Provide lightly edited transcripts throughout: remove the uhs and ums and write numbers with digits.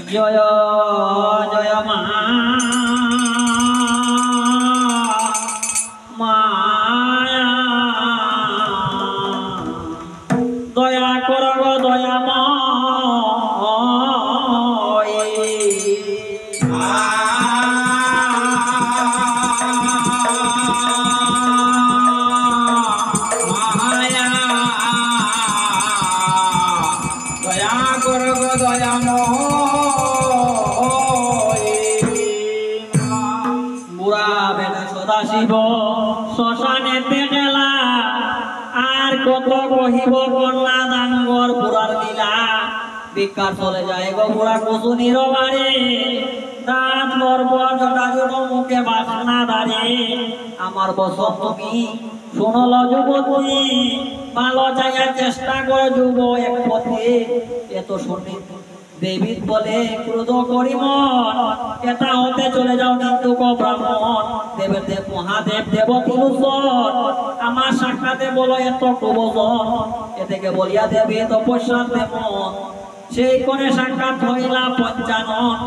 জয় জয় মা মায়া দয়া কর গো দয়া শিব শ্মশানেতে গেলা আর কত কহিব কন্যা ডাঙ্গর বুড়ার লীলা বিকার চলে যায় গো বুড়া কুসুনির বাড়ি দাঁত লড়ব জটা জুটো মুখে বাসনা দাঁড়িয়ে আমার বসত তুমি শুনল যুবতী ভালো জায়গায় চেষ্টা করে যুব এক পথে এত শুনি দেবীর বলে ক্রোধ করি মন এটা হতে চলে যাও কিন্তু ব্রাহ্মণ দেবের দেব মহাদেব দেব তিলুসন আমার সাক্ষাতে বলো এত প্রবচন এদিকে বলিয়া দেবে তপস্যা দেবন সেই কোণে সাক্ষাৎ হইলা পঞ্চানন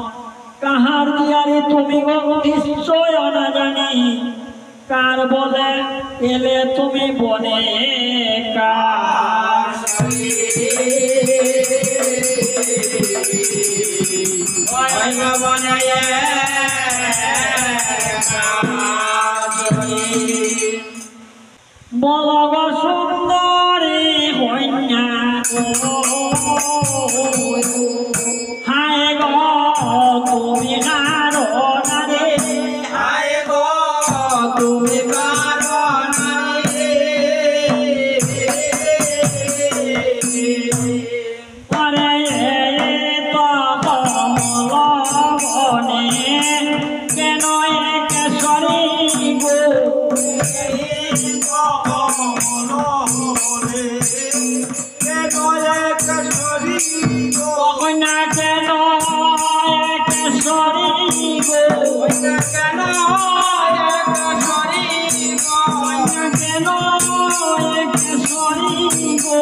কাহার দিয়ারে তুমি গো নিশ্চয় না জানি কার বলে এলে তুমি বনে কার বলগ সুন্দরী কন্যা হায় গো তুমি কারণ রে হায় গো তুমি কারণ রে পরে তো কমল বনে কেন কেশরী গো কন্যা কেন কেশরী গো কেন কেন কেশরী গো কেন কেন কেশরী গো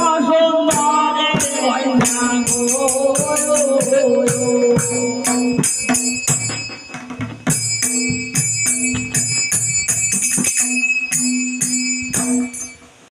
আমার